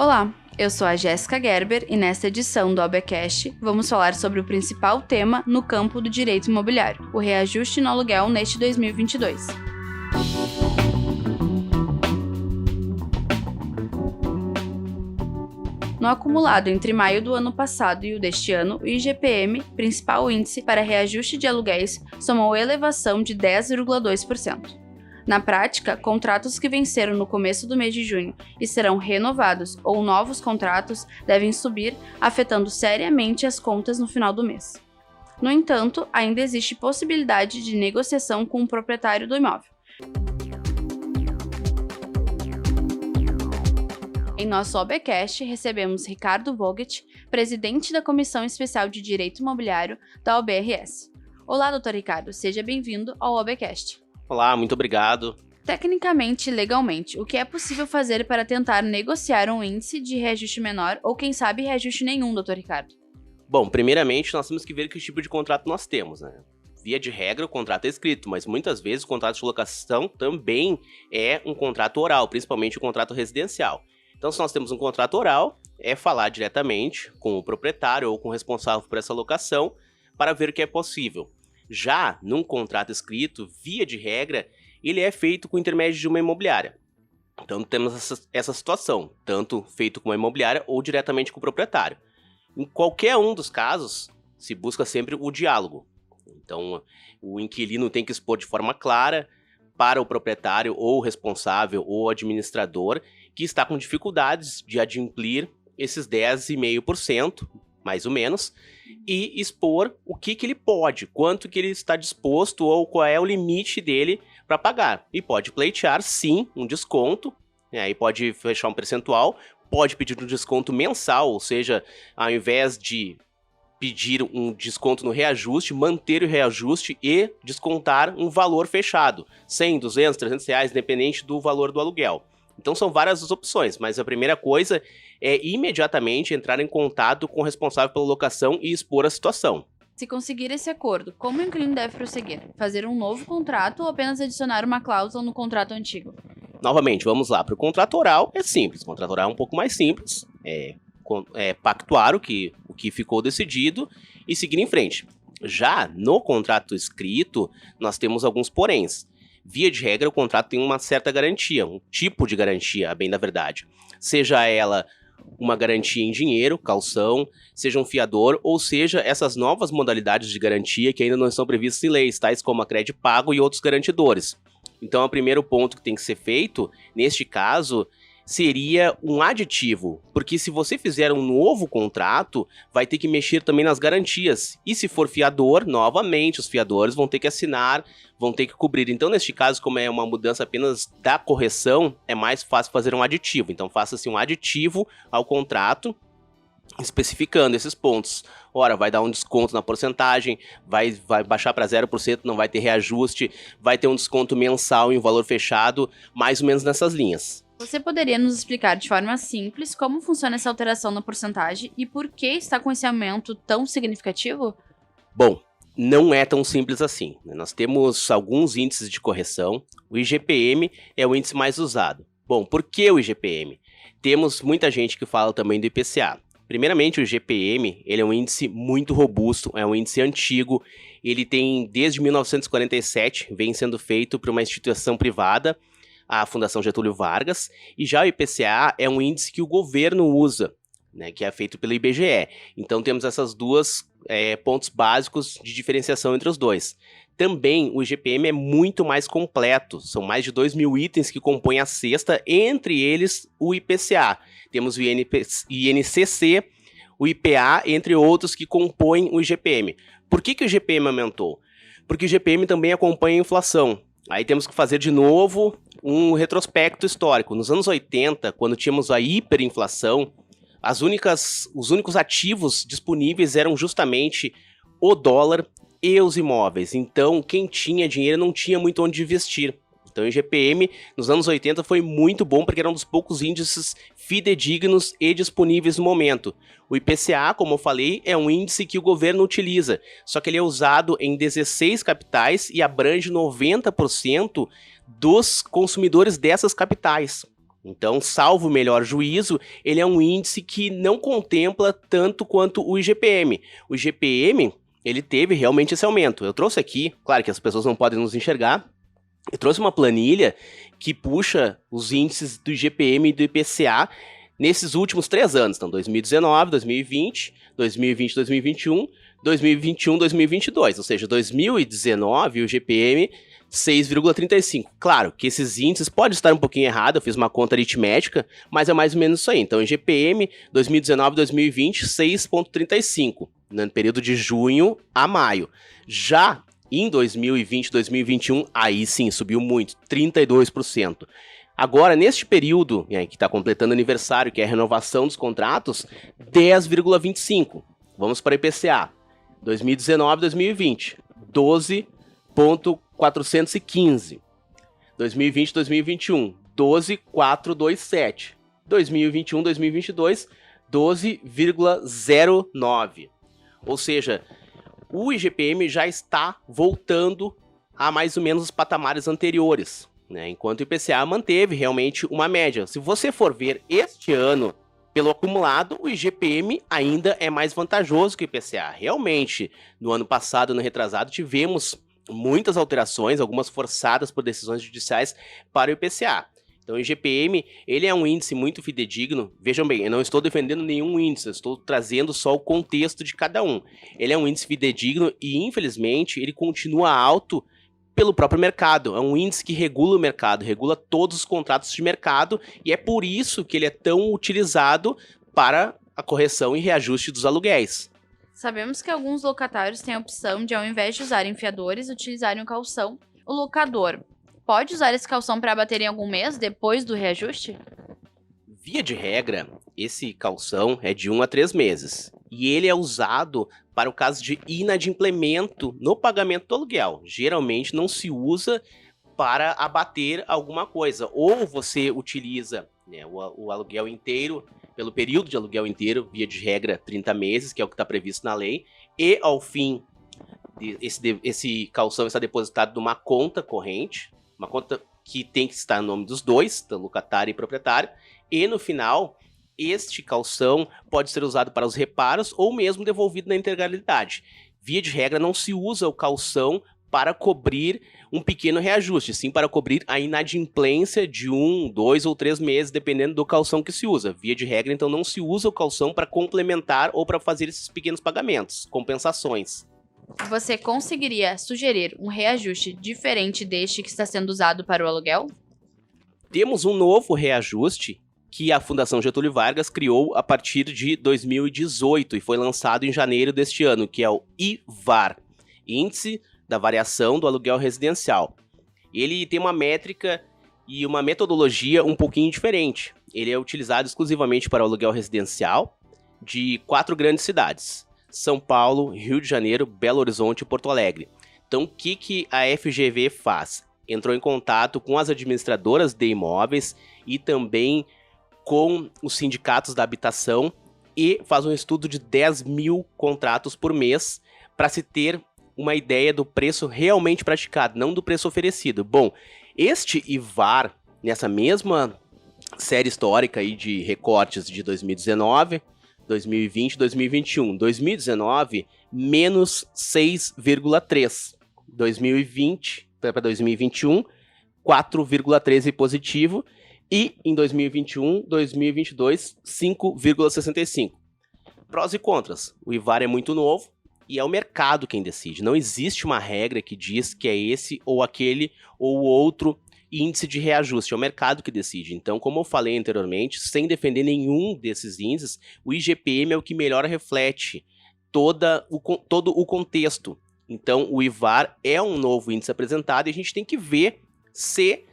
Olá, eu sou a Jéssica Gerber e nesta edição do OBcast vamos falar sobre o principal tema no campo do direito imobiliário, o reajuste no aluguel neste 2022. No acumulado entre maio do ano passado e o deste ano, o IGPM, principal índice para reajuste de aluguéis, somou elevação de 10,2%. Na prática, contratos que venceram no começo do mês de junho e serão renovados ou novos contratos devem subir, afetando seriamente as contas no final do mês. No entanto, ainda existe possibilidade de negociação com o proprietário do imóvel. Em nosso OBcast, recebemos Ricardo Vogt, presidente da Comissão Especial de Direito Imobiliário da OBRS. Olá, Dr. Ricardo, seja bem-vindo ao OBcast. Olá, muito obrigado. Tecnicamente e legalmente, o que é possível fazer para tentar negociar um índice de reajuste menor ou, quem sabe, reajuste nenhum, Dr. Ricardo? Bom, primeiramente, nós temos que ver que tipo de contrato nós temos, né? Via de regra, o contrato é escrito, mas muitas vezes o contrato de locação também é um contrato oral, principalmente o contrato residencial. Então, se nós temos um contrato oral, é falar diretamente com o proprietário ou com o responsável por essa locação para ver o que é possível. Já num contrato escrito, via de regra, ele é feito com o intermédio de uma imobiliária. Então, temos essa situação, tanto feito com uma imobiliária ou diretamente com o proprietário. Em qualquer um dos casos, se busca sempre o diálogo. Então, o inquilino tem que expor de forma clara para o proprietário ou responsável ou administrador que está com dificuldades de adimplir esses 10,5%, mais ou menos, e expor o que ele pode, quanto que ele está disposto ou qual é o limite dele para pagar. E pode pleitear, sim, um desconto, aí pode fechar um percentual, pode pedir um desconto mensal, ou seja, ao invés de pedir um desconto no reajuste, manter o reajuste e descontar um valor fechado, 100, 200, 300 reais, independente do valor do aluguel. Então são várias as opções, mas a primeira coisa é imediatamente entrar em contato com o responsável pela locação e expor a situação. Se conseguir esse acordo, como o inquilino deve prosseguir? Fazer um novo contrato ou apenas adicionar uma cláusula no contrato antigo? Novamente, vamos lá. Para o contrato oral é simples, o contrato oral é um pouco mais simples, pactuar o que ficou decidido e seguir em frente. Já no contrato escrito, nós temos alguns poréns. Via de regra, o contrato tem uma certa garantia, um tipo de garantia, a bem da verdade. Seja ela uma garantia em dinheiro, calção, seja um fiador, ou seja, essas novas modalidades de garantia que ainda não estão previstas em leis, tais como a crédito pago e outros garantidores. Então, o primeiro ponto que tem que ser feito, neste caso, seria um aditivo, porque se você fizer um novo contrato, vai ter que mexer também nas garantias. E se for fiador, novamente, os fiadores vão ter que assinar, vão ter que cobrir. Então, neste caso, como é uma mudança apenas da correção, é mais fácil fazer um aditivo. Então, faça-se um aditivo ao contrato, especificando esses pontos. Ora, vai dar um desconto na porcentagem, vai baixar para 0%, não vai ter reajuste, vai ter um desconto mensal em um valor fechado, mais ou menos nessas linhas. Você poderia nos explicar de forma simples como funciona essa alteração na porcentagem e por que está com esse aumento tão significativo? Bom, não é tão simples assim. Nós temos alguns índices de correção. O IGPM é o índice mais usado. Bom, por que o IGPM? Temos muita gente que fala também do IPCA. Primeiramente, o IGPM ele é um índice muito robusto, é um índice antigo. Ele tem, desde 1947, vem sendo feito por uma instituição privada, a Fundação Getúlio Vargas, e já o IPCA é um índice que o governo usa, né, que é feito pelo IBGE. Então temos essas duas pontos básicos de diferenciação entre os dois. Também o IGPM é muito mais completo, são mais de 2.000 itens que compõem a cesta, entre eles o IPCA. Temos o INCC, o IPA, entre outros que compõem o IGPM. Por que o IGPM aumentou? Porque o IGPM também acompanha a inflação. Aí temos que fazer de novo um retrospecto histórico. Nos anos 80, quando tínhamos a hiperinflação, os únicos ativos disponíveis eram justamente o dólar e os imóveis. Então, quem tinha dinheiro não tinha muito onde investir. Então, o IGPM, nos anos 80, foi muito bom porque era um dos poucos índices fidedignos e disponíveis no momento. O IPCA, como eu falei, é um índice que o governo utiliza, só que ele é usado em 16 capitais e abrange 90% dos consumidores dessas capitais. Então, salvo o melhor juízo, ele é um índice que não contempla tanto quanto o IGPM. O IGPM, ele teve realmente esse aumento. Eu trouxe aqui, claro que as pessoas não podem nos enxergar, eu trouxe uma planilha que puxa os índices do IGPM e do IPCA nesses últimos 3 anos. Então, 2019, 2020, 2020, 2021, 2021, 2022. Ou seja, 2019 o IGPM 6,35. Claro que esses índices podem estar um pouquinho errados, eu fiz uma conta aritmética, mas é mais ou menos isso aí. Então, IGPM 2019 2020, 6,35, no período de junho a maio. Já em 2020 2021, aí sim, subiu muito, 32%. Agora, neste período, que está completando aniversário, que é a renovação dos contratos, 10,25. Vamos para IPCA. 2019 2020, 12,415. 2020 2021, 12,427. 2021 2022, 12,09. Ou seja, o IGPM já está voltando a mais ou menos os patamares anteriores, enquanto o IPCA manteve realmente uma média. Se você for ver este ano, pelo acumulado, o IGPM ainda é mais vantajoso que o IPCA. Realmente, no ano passado, no retrasado, tivemos muitas alterações, algumas forçadas por decisões judiciais para o IPCA. Então, o IGPM, ele é um índice muito fidedigno. Vejam bem, eu não estou defendendo nenhum índice, eu estou trazendo só o contexto de cada um. Ele é um índice fidedigno e, infelizmente, ele continua alto pelo próprio mercado. É um índice que regula o mercado, regula todos os contratos de mercado, e é por isso que ele é tão utilizado para a correção e reajuste dos aluguéis. Sabemos que alguns locatários têm a opção de, ao invés de usarem fiadores, utilizarem o calção. O locador pode usar esse calção para abater em algum mês depois do reajuste? Via de regra, esse calção é de 1 a 3 meses. E ele é usado para o caso de inadimplemento no pagamento do aluguel. Geralmente não se usa para abater alguma coisa. Ou você utiliza o aluguel inteiro, pelo período de aluguel inteiro, via de regra 30 meses, que é o que está previsto na lei, e ao fim, esse calção está depositado numa conta corrente, uma conta que tem que estar no nome dos dois, do locatário e proprietário, e no final, este calção pode ser usado para os reparos ou mesmo devolvido na integralidade. Via de regra, não se usa o calção para cobrir um pequeno reajuste, sim para cobrir a inadimplência de 1, 2 ou 3 meses, dependendo do calção que se usa. Via de regra, então, não se usa o calção para complementar ou para fazer esses pequenos pagamentos, compensações. Você conseguiria sugerir um reajuste diferente deste que está sendo usado para o aluguel? Temos um novo reajuste que a Fundação Getúlio Vargas criou a partir de 2018 e foi lançado em janeiro deste ano, que é o IVAR, Índice da Variação do Aluguel Residencial. Ele tem uma métrica e uma metodologia um pouquinho diferente. Ele é utilizado exclusivamente para o aluguel residencial de 4 grandes cidades: São Paulo, Rio de Janeiro, Belo Horizonte e Porto Alegre. Então, o que a FGV faz? Entrou em contato com as administradoras de imóveis e também com os sindicatos da habitação e faz um estudo de 10 mil contratos por mês para se ter uma ideia do preço realmente praticado, não do preço oferecido. Bom, este IVAR, nessa mesma série histórica aí de recortes de 2019, 2020, 2021. 2019, menos 6,3. 2020 para 2021, 4,13 positivo. E em 2021, 2022, 5,65. Prós e contras. O IVAR é muito novo e é o mercado quem decide. Não existe uma regra que diz que é esse ou aquele ou outro índice de reajuste. É o mercado que decide. Então, como eu falei anteriormente, sem defender nenhum desses índices, o IGPM é o que melhor reflete todo o contexto. Então, o IVAR é um novo índice apresentado e a gente tem que ver se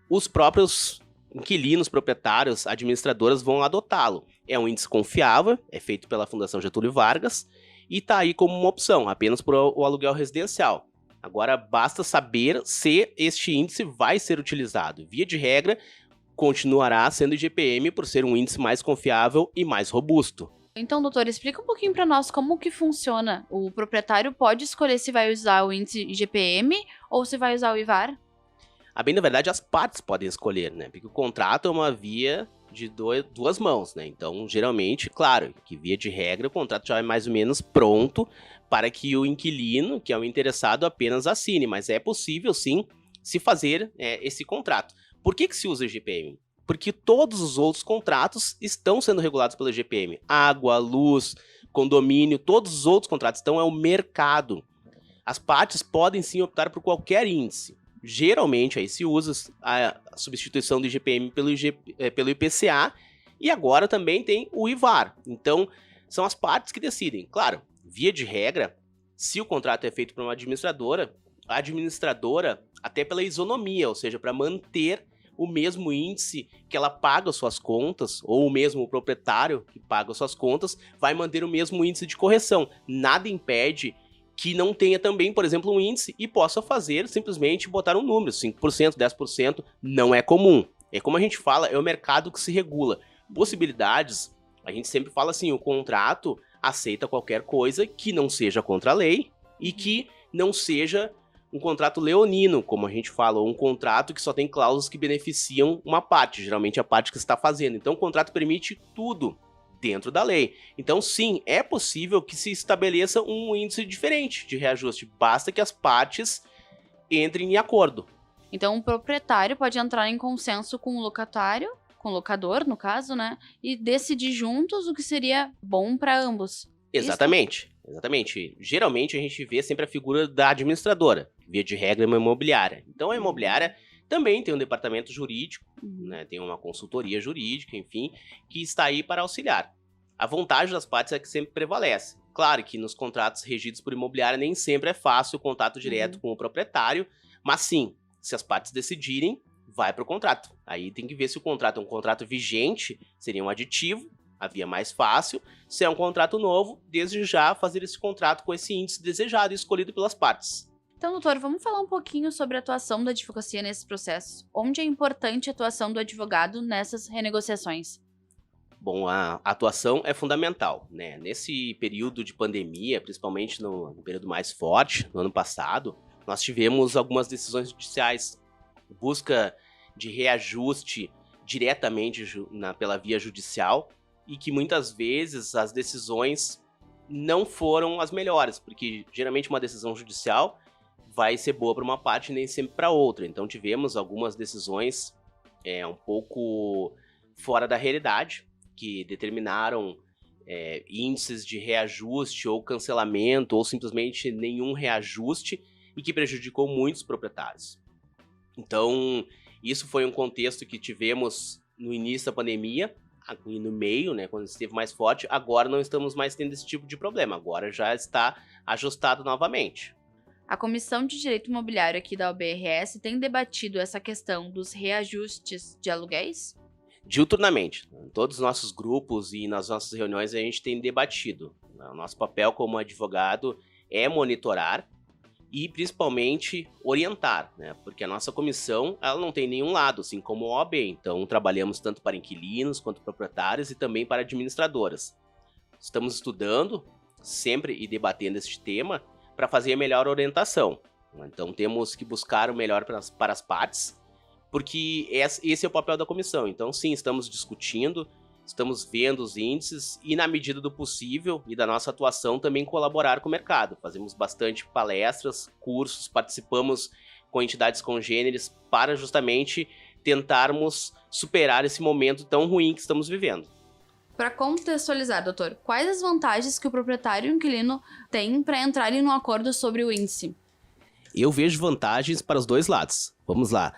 os próprios inquilinos, proprietários, administradoras vão adotá-lo. É um índice confiável, é feito pela Fundação Getúlio Vargas e está aí como uma opção, apenas para o aluguel residencial. Agora, basta saber se este índice vai ser utilizado. Via de regra, continuará sendo o IGPM por ser um índice mais confiável e mais robusto. Então, doutor, explica um pouquinho para nós como que funciona. O proprietário pode escolher se vai usar o índice IGPM ou se vai usar o IVAR? A bem da verdade, as partes podem escolher, né? Porque o contrato é uma via de duas mãos, né? Então, geralmente, claro, que via de regra, o contrato já é mais ou menos pronto para que o inquilino, que é o interessado, apenas assine. Mas é possível, sim, se fazer esse contrato. Por que se usa o IGPM? Porque todos os outros contratos estão sendo regulados pelo IGPM. Água, luz, condomínio, todos os outros contratos. Então, é o mercado. As partes podem, sim, optar por qualquer índice. Geralmente, aí se usa a substituição do IGPM pelo IPCA, e agora também tem o IVAR. Então, são as partes que decidem. Claro, via de regra, se o contrato é feito por uma administradora, a administradora, até pela isonomia, ou seja, para manter o mesmo índice que ela paga suas contas, ou o mesmo proprietário que paga suas contas, vai manter o mesmo índice de correção. Nada impede que não tenha também, por exemplo, um índice e possa fazer, simplesmente botar um número, 5%, 10%, não é comum. É como a gente fala, é o mercado que se regula. Possibilidades, a gente sempre fala assim, o contrato aceita qualquer coisa que não seja contra a lei e que não seja um contrato leonino, como a gente fala, ou um contrato que só tem cláusulas que beneficiam uma parte, geralmente a parte que está fazendo. Então o contrato permite tudo dentro da lei. Então, sim, é possível que se estabeleça um índice diferente de reajuste. Basta que as partes entrem em acordo. Então, o proprietário pode entrar em consenso com o locatário, com o locador, no caso, né? E decidir juntos o que seria bom para ambos. Exatamente. Exatamente. Geralmente, a gente vê sempre a figura da administradora, via de regra, uma imobiliária. Então, a imobiliária também tem um departamento jurídico, né, tem uma consultoria jurídica, enfim, que está aí para auxiliar. A vantagem das partes é que sempre prevalece. Claro que nos contratos regidos por imobiliária nem sempre é fácil o contato direto com o proprietário, mas sim, se as partes decidirem, vai para o contrato. Aí tem que ver se o contrato é um contrato vigente, seria um aditivo, a via mais fácil. Se é um contrato novo, desde já fazer esse contrato com esse índice desejado e escolhido pelas partes. Então, doutor, vamos falar um pouquinho sobre a atuação da advocacia nesses processos. Onde é importante a atuação do advogado nessas renegociações? Bom, a atuação é fundamental, né? Nesse período de pandemia, principalmente no período mais forte, no ano passado, nós tivemos algumas decisões judiciais, busca de reajuste diretamente pela via judicial, e que muitas vezes as decisões não foram as melhores, porque geralmente uma decisão judicial vai ser boa para uma parte e nem sempre para outra. Então tivemos algumas decisões um pouco fora da realidade, que determinaram índices de reajuste ou cancelamento, ou simplesmente nenhum reajuste, e que prejudicou muitos proprietários. Então, isso foi um contexto que tivemos no início da pandemia, e no meio, né, quando esteve mais forte. Agora não estamos mais tendo esse tipo de problema, agora já está ajustado novamente. A Comissão de Direito Imobiliário aqui da OBRS tem debatido essa questão dos reajustes de aluguéis? Diuturnamente. Em todos os nossos grupos e nas nossas reuniões a gente tem debatido. O nosso papel como advogado é monitorar e principalmente orientar, né? Porque a nossa comissão ela não tem nenhum lado, assim como a OAB. Então trabalhamos tanto para inquilinos quanto proprietários e também para administradoras. Estamos estudando sempre e debatendo este tema para fazer a melhor orientação. Então temos que buscar o melhor para as partes, porque esse é o papel da comissão. Então sim, estamos discutindo, estamos vendo os índices e na medida do possível e da nossa atuação também colaborar com o mercado. Fazemos bastante palestras, cursos, participamos com entidades congêneres para justamente tentarmos superar esse momento tão ruim que estamos vivendo. Para contextualizar, doutor, quais as vantagens que o proprietário e o inquilino têm para entrarem num acordo sobre o índice? Eu vejo vantagens para os dois lados. Vamos lá.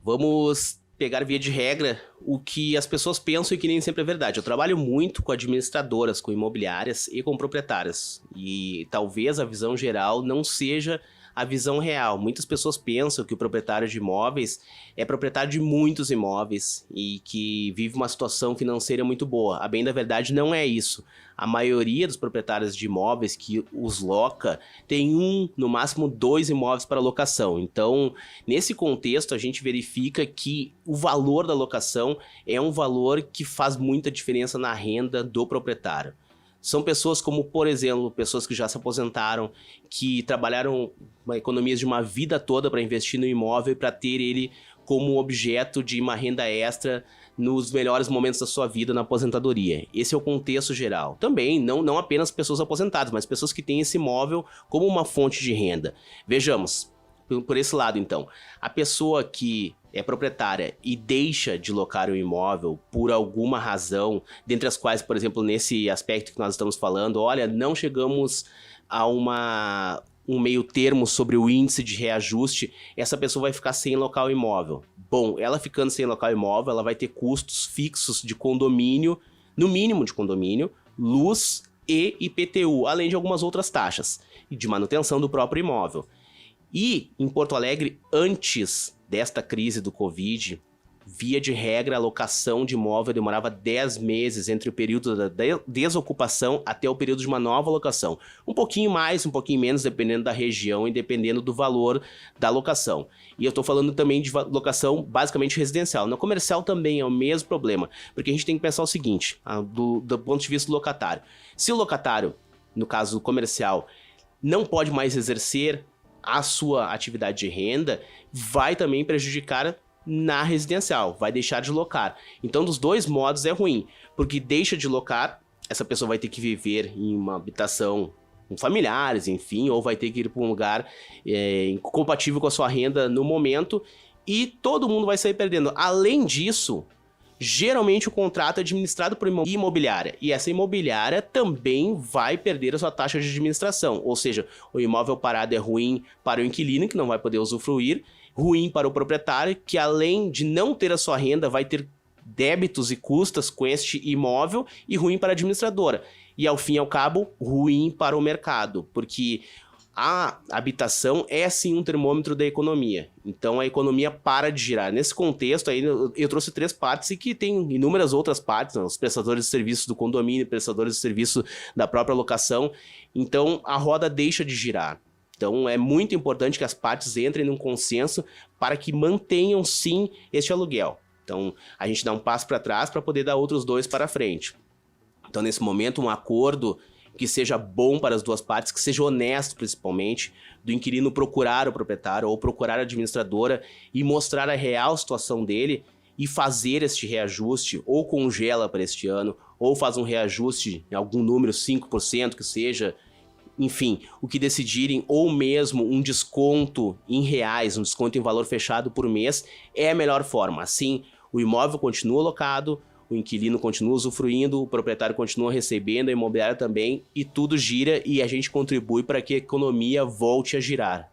Vamos pegar via de regra o que as pessoas pensam e que nem sempre é verdade. Eu trabalho muito com administradoras, com imobiliárias e com proprietárias. E talvez a visão geral não seja a visão real. Muitas pessoas pensam que o proprietário de imóveis é proprietário de muitos imóveis e que vive uma situação financeira muito boa. A bem da verdade não é isso. A maioria dos proprietários de imóveis que os loca tem no máximo 2 imóveis para locação. Então, nesse contexto, a gente verifica que o valor da locação é um valor que faz muita diferença na renda do proprietário. São pessoas como, por exemplo, pessoas que já se aposentaram, que trabalharam economias de uma vida toda para investir no imóvel e para ter ele como objeto de uma renda extra nos melhores momentos da sua vida na aposentadoria. Esse é o contexto geral. Também, não apenas pessoas aposentadas, mas pessoas que têm esse imóvel como uma fonte de renda. Vejamos, por esse lado então, a pessoa que é proprietária e deixa de locar o imóvel por alguma razão, dentre as quais, por exemplo, nesse aspecto que nós estamos falando, olha, não chegamos a um meio termo sobre o índice de reajuste, essa pessoa vai ficar sem locar o imóvel. Bom, ela ficando sem locar o imóvel, ela vai ter custos fixos de condomínio, no mínimo de condomínio, luz e IPTU, além de algumas outras taxas de manutenção do próprio imóvel. E em Porto Alegre, antes desta crise do Covid, via de regra, a locação de imóvel demorava 10 meses entre o período da desocupação até o período de uma nova locação. Um pouquinho mais, um pouquinho menos, dependendo da região e dependendo do valor da locação. E eu estou falando também de locação basicamente residencial. Na comercial também é o mesmo problema, porque a gente tem que pensar o seguinte, do ponto de vista do locatário. Se o locatário, no caso comercial, não pode mais exercer a sua atividade de renda, vai também prejudicar na residencial, vai deixar de locar. Então, dos dois modos é ruim, porque deixa de locar, essa pessoa vai ter que viver em uma habitação com familiares, enfim, ou vai ter que ir para um lugar incompatível com a sua renda no momento, e todo mundo vai sair perdendo. Além disso, geralmente o contrato é administrado por imobiliária, e essa imobiliária também vai perder a sua taxa de administração, ou seja, o imóvel parado é ruim para o inquilino, que não vai poder usufruir, ruim para o proprietário, que além de não ter a sua renda, vai ter débitos e custas com este imóvel, e ruim para a administradora. E ao fim e ao cabo, ruim para o mercado, porque a habitação é sim um termômetro da economia. Então a economia para de girar. Nesse contexto aí eu trouxe 3 partes e que tem inúmeras outras partes, né? Os prestadores de serviços do condomínio, prestadores de serviço da própria locação. Então a roda deixa de girar. Então é muito importante que as partes entrem num consenso para que mantenham sim este aluguel. Então a gente dá um passo para trás para poder dar outros 2 para frente. Então nesse momento um acordo que seja bom para as duas partes, que seja honesto principalmente, do inquilino procurar o proprietário ou procurar a administradora e mostrar a real situação dele e fazer este reajuste, ou congela para este ano, ou faz um reajuste em algum número, 5% que seja, enfim, o que decidirem, ou mesmo um desconto em reais, um desconto em valor fechado por mês, é a melhor forma. Assim, o imóvel continua alocado, o inquilino continua usufruindo, o proprietário continua recebendo, a imobiliária também, e tudo gira e a gente contribui para que a economia volte a girar.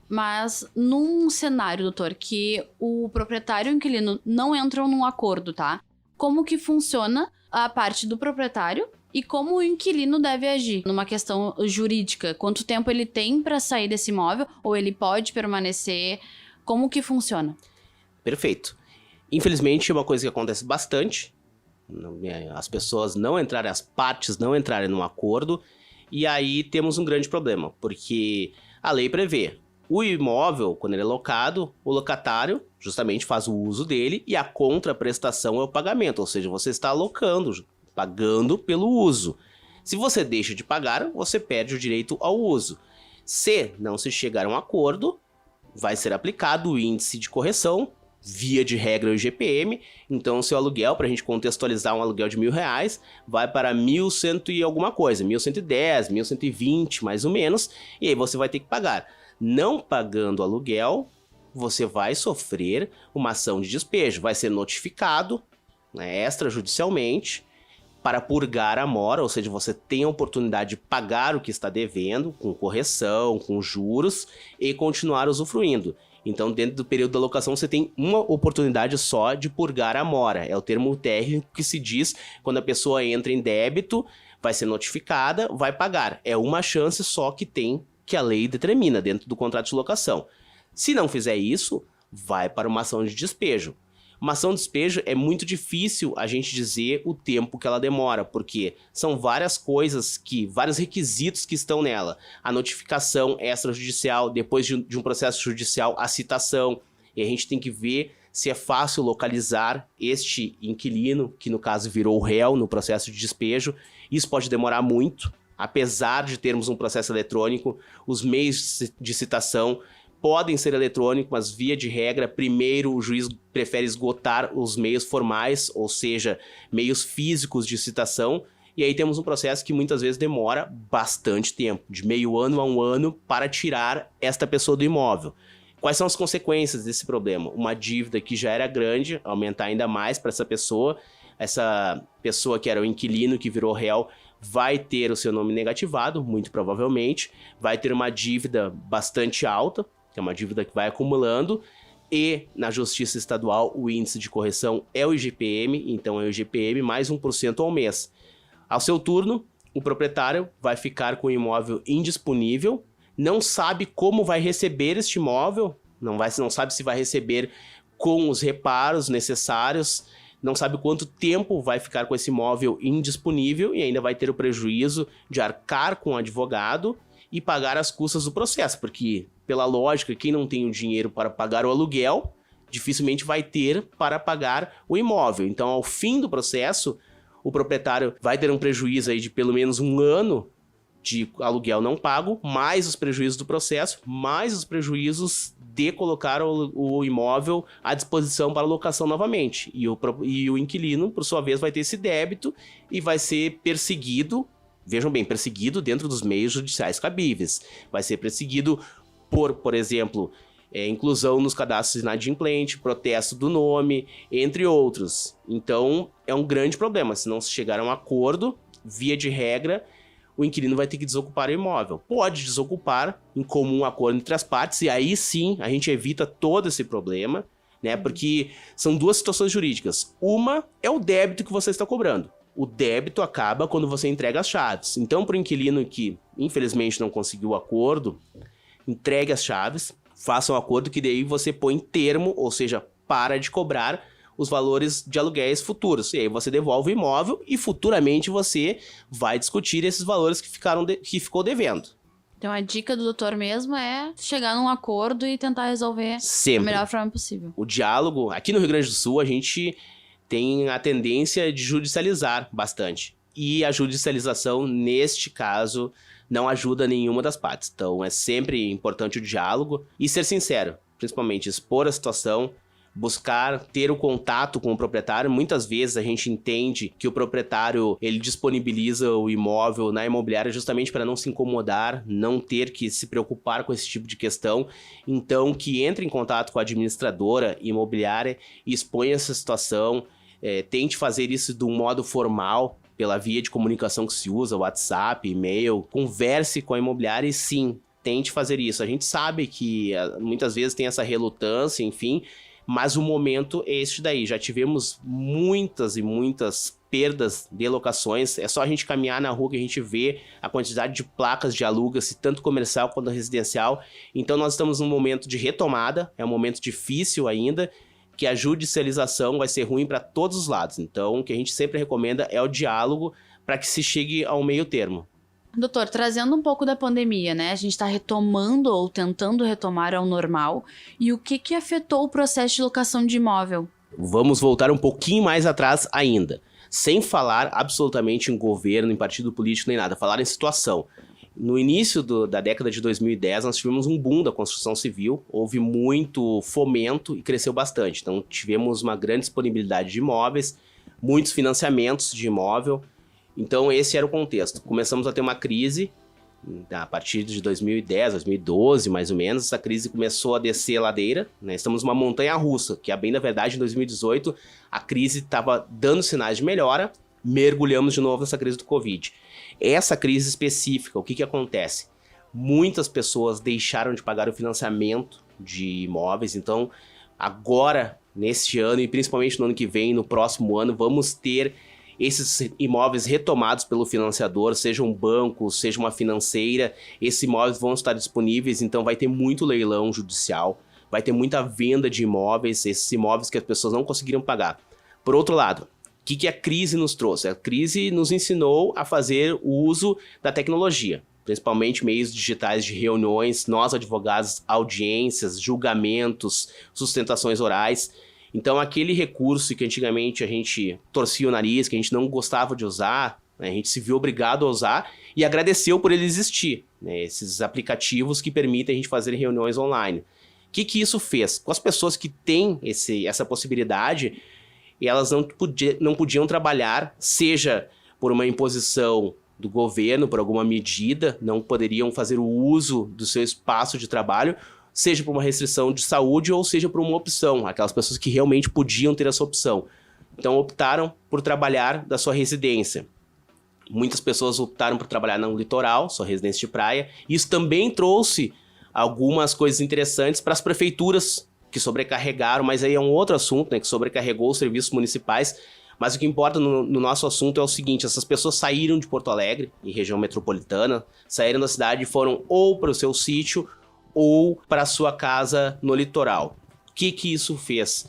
Mas num cenário, doutor, que o proprietário e o inquilino não entram num acordo, tá? Como que funciona a parte do proprietário e como o inquilino deve agir numa questão jurídica? Quanto tempo ele tem para sair desse imóvel ou ele pode permanecer? Como que funciona? Perfeito. Infelizmente, é uma coisa que acontece bastante, as pessoas não entrarem, as partes não entrarem num acordo, e aí temos um grande problema, porque a lei prevê, o imóvel, quando ele é locado, o locatário justamente faz o uso dele e a contraprestação é o pagamento, ou seja, você está alocando, pagando pelo uso. Se você deixa de pagar, você perde o direito ao uso. Se não se chegar a um acordo, vai ser aplicado o índice de correção, via de regra o IGPM, então seu aluguel, para a gente contextualizar um aluguel de R$1.000, vai para 1.100 e alguma coisa, 1.110, 1.120 mais ou menos, e aí você vai ter que pagar. Não pagando aluguel, você vai sofrer uma ação de despejo, vai ser notificado, né, extrajudicialmente, para purgar a mora, ou seja, você tem a oportunidade de pagar o que está devendo, com correção, com juros, e continuar usufruindo. Então, dentro do período da locação, você tem uma oportunidade só de purgar a mora. É o termo técnico que se diz quando a pessoa entra em débito, vai ser notificada, vai pagar. É uma chance só que tem, que a lei determina dentro do contrato de locação. Se não fizer isso, vai para uma ação de despejo. Uma ação de despejo é muito difícil a gente dizer o tempo que ela demora, porque são várias coisas, vários requisitos que estão nela. A notificação extrajudicial, depois de um processo judicial, a citação. E a gente tem que ver se é fácil localizar este inquilino, que no caso virou réu no processo de despejo. Isso pode demorar muito, apesar de termos um processo eletrônico, os meios de citação podem ser eletrônicos, mas via de regra, primeiro o juiz prefere esgotar os meios formais, ou seja, meios físicos de citação, e aí temos um processo que muitas vezes demora bastante tempo, de meio ano a um ano, para tirar esta pessoa do imóvel. Quais são as consequências desse problema? Uma dívida que já era grande, aumentar ainda mais para essa pessoa que era o inquilino, que virou réu, vai ter o seu nome negativado, muito provavelmente, vai ter uma dívida bastante alta, que é uma dívida que vai acumulando, e na Justiça Estadual o índice de correção é o IGPM, então é o IGPM mais 1% ao mês. Ao seu turno, o proprietário vai ficar com o imóvel indisponível, não sabe como vai receber este imóvel, não sabe se vai receber com os reparos necessários, não sabe quanto tempo vai ficar com esse imóvel indisponível e ainda vai ter o prejuízo de arcar com o advogado e pagar as custas do processo, porque, pela lógica, quem não tem o dinheiro para pagar o aluguel, dificilmente vai ter para pagar o imóvel. Então, ao fim do processo, o proprietário vai ter um prejuízo aí de pelo menos um ano de aluguel não pago, mais os prejuízos do processo, mais os prejuízos de colocar o imóvel à disposição para locação novamente. E o inquilino, por sua vez, vai ter esse débito e vai ser perseguido, vejam bem, perseguido dentro dos meios judiciais cabíveis. Vai ser perseguido por exemplo, inclusão nos cadastros inadimplente, protesto do nome, entre outros. Então, é um grande problema. Se não se chegar a um acordo, via de regra, o inquilino vai ter que desocupar o imóvel. Pode desocupar em comum acordo entre as partes, e aí sim a gente evita todo esse problema, né? Porque são duas situações jurídicas. Uma é o débito que você está cobrando. O débito acaba quando você entrega as chaves. Então, para o inquilino que, infelizmente, não conseguiu o acordo, entregue as chaves, faça um acordo que daí você põe termo, ou seja, para de cobrar os valores de aluguéis futuros. E aí você devolve o imóvel e futuramente você vai discutir esses valores que ficou devendo. Então a dica do doutor mesmo é chegar num acordo e tentar resolver sempre da melhor forma possível. O diálogo, aqui no Rio Grande do Sul, a gente tem a tendência de judicializar bastante. E a judicialização, neste caso, não ajuda nenhuma das partes. Então é sempre importante o diálogo e ser sincero, principalmente expor a situação, buscar ter o contato com o proprietário. Muitas vezes a gente entende que o proprietário ele disponibiliza o imóvel na imobiliária justamente para não se incomodar, não ter que se preocupar com esse tipo de questão. Então que entre em contato com a administradora imobiliária e exponha essa situação, tente fazer isso de um modo formal, pela via de comunicação que se usa, WhatsApp, e-mail, converse com a imobiliária e sim, tente fazer isso. A gente sabe que muitas vezes tem essa relutância, enfim, mas o momento é este daí. Já tivemos muitas e muitas perdas de locações. É só a gente caminhar na rua que a gente vê a quantidade de placas de aluga-se, tanto comercial quanto residencial. Então nós estamos num momento de retomada, é um momento difícil ainda, que a judicialização vai ser ruim para todos os lados. Então o que a gente sempre recomenda é o diálogo para que se chegue ao meio termo. Doutor, trazendo um pouco da pandemia, né? A gente está retomando ou tentando retomar ao normal. E o que afetou o processo de locação de imóvel? Vamos voltar um pouquinho mais atrás ainda. Sem falar absolutamente em governo, em partido político, nem nada. Falar em situação. No início da década de 2010, nós tivemos um boom da construção civil. Houve muito fomento e cresceu bastante. Então, tivemos uma grande disponibilidade de imóveis, muitos financiamentos de imóvel. Então esse era o contexto. Começamos a ter uma crise a partir de 2010, 2012 mais ou menos. Essa crise começou a descer a ladeira, né? Estamos numa montanha russa, que bem na verdade em 2018 a crise estava dando sinais de melhora, mergulhamos de novo nessa crise do Covid. Essa crise específica, o que acontece? Muitas pessoas deixaram de pagar o financiamento de imóveis, então agora, neste ano e principalmente no ano que vem, no próximo ano, vamos ter esses imóveis retomados pelo financiador, seja um banco, seja uma financeira. Esses imóveis vão estar disponíveis, então vai ter muito leilão judicial, vai ter muita venda de imóveis, esses imóveis que as pessoas não conseguiram pagar. Por outro lado, o que a crise nos trouxe? A crise nos ensinou a fazer o uso da tecnologia, principalmente meios digitais de reuniões, nós advogados, audiências, julgamentos, sustentações orais. Então, aquele recurso que antigamente a gente torcia o nariz, que a gente não gostava de usar, né, a gente se viu obrigado a usar e agradeceu por ele existir, né, esses aplicativos que permitem a gente fazer reuniões online. O que isso fez? Com as pessoas que têm essa possibilidade, elas não podiam trabalhar, seja por uma imposição do governo, por alguma medida, não poderiam fazer o uso do seu espaço de trabalho, seja por uma restrição de saúde ou seja por uma opção, aquelas pessoas que realmente podiam ter essa opção. Então optaram por trabalhar da sua residência. Muitas pessoas optaram por trabalhar no litoral, sua residência de praia. Isso também trouxe algumas coisas interessantes para as prefeituras que sobrecarregaram, mas aí é um outro assunto, né, que sobrecarregou os serviços municipais. Mas o que importa no nosso assunto é o seguinte, essas pessoas saíram de Porto Alegre, em região metropolitana, saíram da cidade e foram ou para o seu sítio ou para a sua casa no litoral. O que isso fez?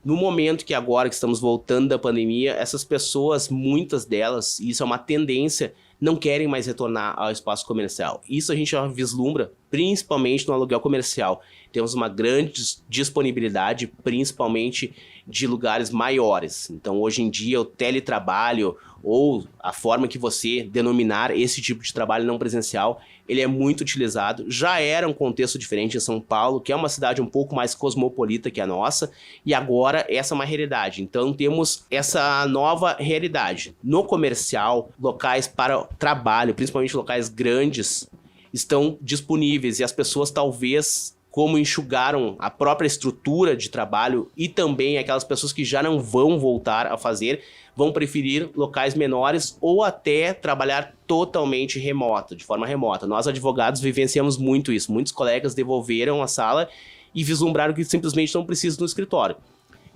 No momento que agora que estamos voltando da pandemia, essas pessoas, muitas delas, e isso é uma tendência, não querem mais retornar ao espaço comercial. Isso a gente já vislumbra, principalmente no aluguel comercial. Temos uma grande disponibilidade, principalmente de lugares maiores. Então, hoje em dia, o teletrabalho, ou a forma que você denominar esse tipo de trabalho não presencial, ele é muito utilizado. Já era um contexto diferente em São Paulo, que é uma cidade um pouco mais cosmopolita que a nossa, e agora essa é uma realidade. Então temos essa nova realidade. No comercial, locais para trabalho, principalmente locais grandes, estão disponíveis e as pessoas talvez, como enxugaram a própria estrutura de trabalho e também aquelas pessoas que já não vão voltar a fazer, vão preferir locais menores ou até trabalhar totalmente remoto, de forma remota. Nós, advogados, vivenciamos muito isso. Muitos colegas devolveram a sala e vislumbraram que simplesmente não precisam do escritório.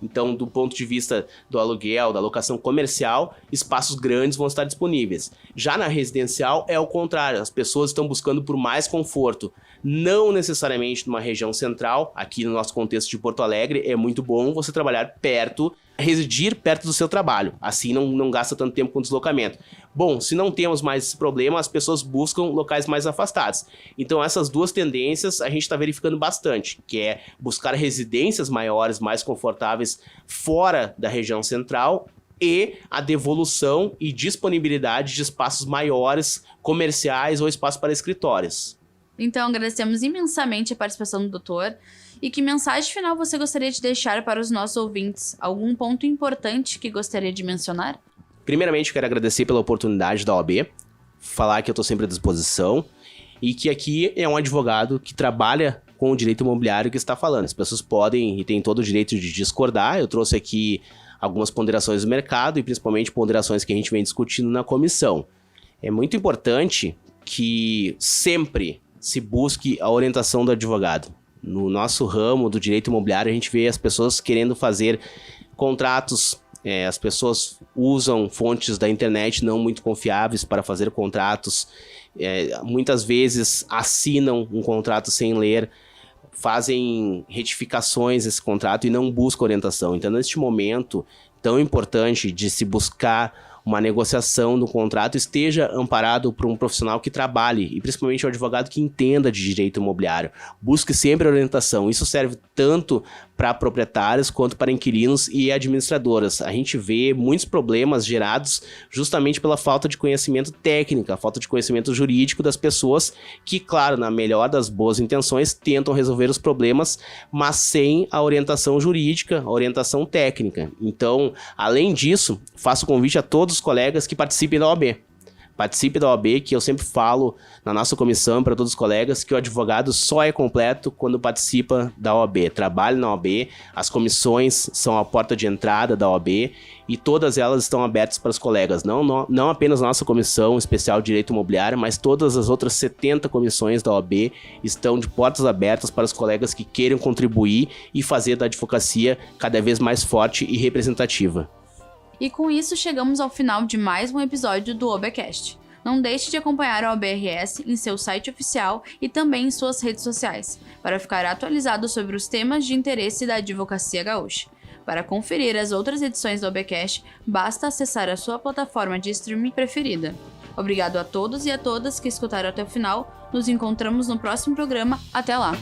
Então, do ponto de vista do aluguel, da locação comercial, espaços grandes vão estar disponíveis. Já na residencial é o contrário, as pessoas estão buscando por mais conforto. Não necessariamente numa região central, aqui no nosso contexto de Porto Alegre, é muito bom você trabalhar perto, residir perto do seu trabalho. Assim não gasta tanto tempo com deslocamento. Bom, se não temos mais esse problema, as pessoas buscam locais mais afastados. Então essas duas tendências a gente está verificando bastante, que é buscar residências maiores, mais confortáveis, fora da região central, e a devolução e disponibilidade de espaços maiores, comerciais ou espaços para escritórios. Então, agradecemos imensamente a participação do doutor. E que mensagem final você gostaria de deixar para os nossos ouvintes? Algum ponto importante que gostaria de mencionar? Primeiramente, quero agradecer pela oportunidade da OAB, falar que eu estou sempre à disposição e que aqui é um advogado que trabalha com o direito imobiliário que está falando. As pessoas podem e têm todo o direito de discordar. Eu trouxe aqui algumas ponderações do mercado e principalmente ponderações que a gente vem discutindo na comissão. É muito importante que sempre se busque a orientação do advogado. No nosso ramo do direito imobiliário, a gente vê as pessoas querendo fazer contratos, as pessoas usam fontes da internet não muito confiáveis para fazer contratos, muitas vezes assinam um contrato sem ler, fazem retificações nesse contrato e não buscam orientação. Então, neste momento tão importante de se buscar uma negociação do contrato, esteja amparado por um profissional que trabalhe, e principalmente um advogado que entenda de direito imobiliário. Busque sempre orientação. Isso serve tanto para proprietários quanto para inquilinos e administradoras. A gente vê muitos problemas gerados justamente pela falta de conhecimento técnico, a falta de conhecimento jurídico das pessoas que, claro, na melhor das boas intenções, tentam resolver os problemas, mas sem a orientação jurídica, a orientação técnica. Então, além disso, faço convite a todos os colegas que participem da OAB. Participe da OAB, que eu sempre falo na nossa comissão para todos os colegas que o advogado só é completo quando participa da OAB. Trabalhe na OAB, as comissões são a porta de entrada da OAB e todas elas estão abertas para os colegas. Não apenas a nossa comissão especial de direito imobiliário, mas todas as outras 70 comissões da OAB estão de portas abertas para os colegas que queiram contribuir e fazer da advocacia cada vez mais forte e representativa. E com isso chegamos ao final de mais um episódio do OABcast. Não deixe de acompanhar a OAB-RS em seu site oficial e também em suas redes sociais, para ficar atualizado sobre os temas de interesse da advocacia gaúcha. Para conferir as outras edições do OABcast, basta acessar a sua plataforma de streaming preferida. Obrigado a todos e a todas que escutaram até o final. Nos encontramos no próximo programa. Até lá!